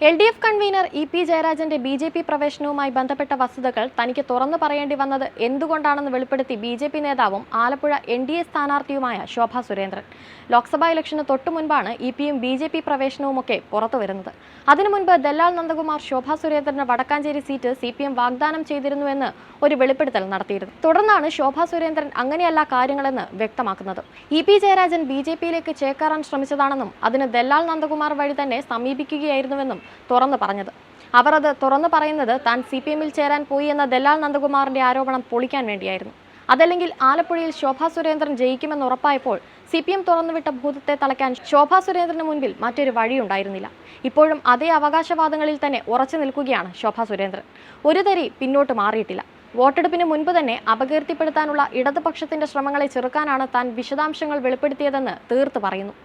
LDF convener EP. ജയരാജന്റെ BJP. പ്രവേശനവുമായി ബന്ധപ്പെട്ട വസ്തുതകൾ തനിക്ക് തുറന്നു പറയേണ്ടി വന്നത് എന്തുകൊണ്ടാണെന്ന് വെളിപ്പെടുത്തി ബി.ജെ.പി. നേതാവും ആലപ്പുഴ എൻ.ഡി.എ സ്ഥാനാർത്ഥിയുമായ ശോഭാ സുരേന്ദ്രൻ. ലോക്സഭാ ഇലക്ഷന് തൊട്ടുമുൻപാണ് ഇ.പി.യും ബി.ജെ.പി. പ്രവേശനവുമൊക്കെ പുറത്തുവരുന്നത്. അതിനു മുൻപ് ദല്ലാൽ നന്ദകുമാർ ശോഭാ സുരേന്ദ്രന് വടക്കാഞ്ചേരി സീറ്റ് CPM വാഗ്ദാനം ചെയ്തിരുന്നുവെന്ന് ഒരു വെളിപ്പെടുത്തൽ നടത്തിയിരുന്നു. തുടർന്നാണ് ശോഭാ സുരേന്ദ്രൻ അങ്ങനെയല്ല കാര്യങ്ങളെന്ന് വ്യക്തമാക്കുന്നത്. ഇ.പി. ജയരാജൻ ബി.ജെ.പിയിലേക്ക് ചേക്കേറാൻ ശ്രമിച്ചതാണെന്നും അതിന് ദല്ലാൽ നന്ദകുമാർ വഴി തന്നെ സമീപിക്കുകയായിരുന്നുവെന്നും തുറന്നു പറഞ്ഞത്. അവർ അത് തുറന്നു പറയുന്നത് താൻ CPM-ൽ ചേരാൻ പോയി എന്ന ദല്ലാൽ നന്ദകുമാറിന്റെ ആരോപണം പൊളിക്കാൻ വേണ്ടിയായിരുന്നു. അതല്ലെങ്കിൽ ആലപ്പുഴയിൽ ശോഭാ സുരേന്ദ്രൻ ജയിക്കുമെന്ന് ഉറപ്പായപ്പോൾ CPM തുറന്നുവിട്ട ഭൂതത്തെ തളയ്ക്കാൻ ശോഭാ സുരേന്ദ്രന് മുൻപിൽ മറ്റൊരു വഴിയുണ്ടായിരുന്നില്ല. ഇപ്പോഴും അതേ അവകാശവാദങ്ങളിൽ തന്നെ ഉറച്ചു നിൽക്കുകയാണ് ശോഭാ സുരേന്ദ്രൻ. ഒരു തരി പിന്നോട്ട് മാറിയിട്ടില്ല. വോട്ടെടുപ്പിന് മുൻപ് തന്നെ അപകീർത്തിപ്പെടുത്താനുള്ള ഇടതുപക്ഷത്തിന്റെ ശ്രമങ്ങളെ ചെറുക്കാനാണ് താൻ വിശദാംശങ്ങൾ വെളിപ്പെടുത്തിയതെന്ന് തീർത്തു പറയുന്നു.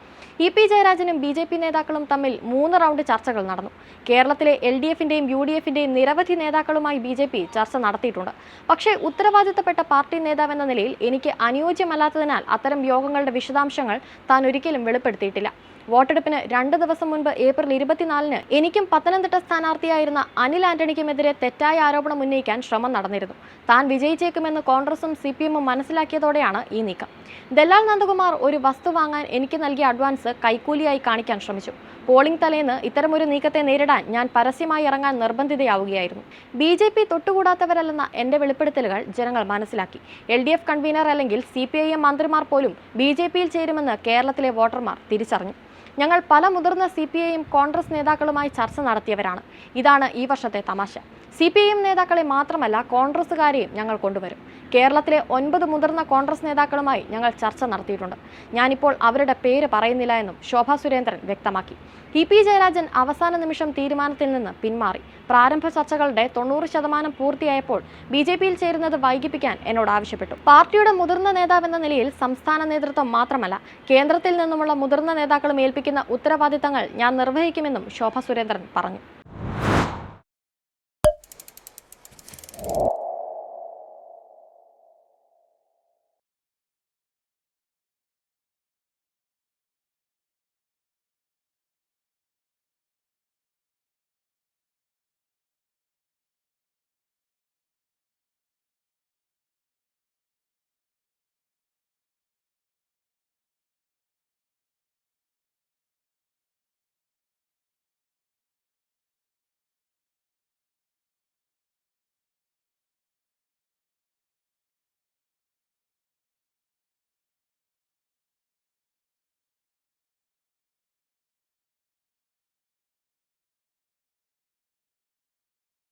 ഇ.പി. ജയരാജനും ബി.ജെ.പി. നേതാക്കളും തമ്മിൽ 3 റൗണ്ട് ചർച്ചകൾ നടന്നു. കേരളത്തിലെ LDF-ന്റെയും UDF-ന്റെയും നിരവധി നേതാക്കളുമായി ബി.ജെ.പി. ചർച്ച നടത്തിയിട്ടുണ്ട്. പക്ഷേ ഉത്തരവാദിത്തപ്പെട്ട പാർട്ടി നേതാവെന്ന നിലയിൽ എനിക്ക് അനുയോജ്യമല്ലാത്തതിനാൽ അത്തരം യോഗങ്ങളുടെ വിശദാംശങ്ങൾ താൻ ഒരിക്കലും വെളിപ്പെടുത്തിയിട്ടില്ല. വോട്ടെടുപ്പിന് 2 ദിവസം മുൻപ് ഏപ്രിൽ 24-ന് എനിക്കും പത്തനംതിട്ട സ്ഥാനാർത്ഥിയായിരുന്ന അനിൽ ആന്റണിക്കുമെതിരെ തെറ്റായ ആരോപണം ഉന്നയിക്കാൻ ശ്രമം നടന്നിരുന്നു. താൻ വിജയിച്ചേക്കുമെന്ന് കോൺഗ്രസും CPM-ഉം മനസ്സിലാക്കിയതോടെയാണ് ഈ നീക്കം. ദല്ലാൽ നന്ദകുമാർ ഒരു വസ്തു വാങ്ങാൻ എനിക്ക് നൽകിയ അഡ്വാൻസ് കൈക്കൂലിയായി കാണിക്കാൻ ശ്രമിച്ചു. പോളിംഗ് തലേന്ന് ഇത്തരമൊരു നീക്കത്തെ നേരിടാൻ ഞാൻ പരസ്യമായി ഇറങ്ങാൻ നിർബന്ധിതയാവുകയായിരുന്നു. ബി.ജെ.പി. തൊട്ടുകൂടാത്തവരല്ലെന്ന എന്റെ വെളിപ്പെടുത്തലുകൾ ജനങ്ങൾ മനസ്സിലാക്കി. LDF കൺവീനർ അല്ലെങ്കിൽ CPIM മന്ത്രിമാർ പോലും ബി.ജെ.പിയിൽ ചേരുമെന്ന് കേരളത്തിലെ വോട്ടർമാർ തിരിച്ചറിഞ്ഞു. ഞങ്ങൾ പല മുതിർന്ന CPIM കോൺഗ്രസ് നേതാക്കളുമായി ചർച്ച നടത്തിയവരാണ്. ഇതാണ് ഈ വർഷത്തെ തമാശ. CPIM നേതാക്കളെ മാത്രമല്ല കോൺഗ്രസുകാരെയും ഞങ്ങൾ കൊണ്ടുവരും. കേരളത്തിലെ 9 മുതിർന്ന കോൺഗ്രസ് നേതാക്കളുമായി ഞങ്ങൾ ചർച്ച നടത്തിയിട്ടുണ്ട്. ഞാനിപ്പോൾ അവരുടെ പേര് പറയുന്നില്ല എന്നും ശോഭാ സുരേന്ദ്രൻ വ്യക്തമാക്കി. ഇ.പി. ജയരാജൻ അവസാന നിമിഷം തീരുമാനത്തിൽ നിന്ന് പിന്മാറി. പ്രാരംഭ ചർച്ചകളുടെ 90% പൂർത്തിയായപ്പോൾ ബി.ജെ.പിയിൽ ചേരുന്നത് വൈകിപ്പിക്കാൻ എന്നോട് ആവശ്യപ്പെട്ടു. പാർട്ടിയുടെ മുതിർന്ന നേതാവെന്ന നിലയിൽ സംസ്ഥാന നേതൃത്വം മാത്രമല്ല കേന്ദ്രത്തിൽ നിന്നുമുള്ള മുതിർന്ന നേതാക്കളും ഏൽപ്പിക്കുന്ന ഉത്തരവാദിത്തങ്ങൾ ഞാൻ നിർവഹിക്കുമെന്നും ശോഭാ സുരേന്ദ്രൻ പറഞ്ഞു.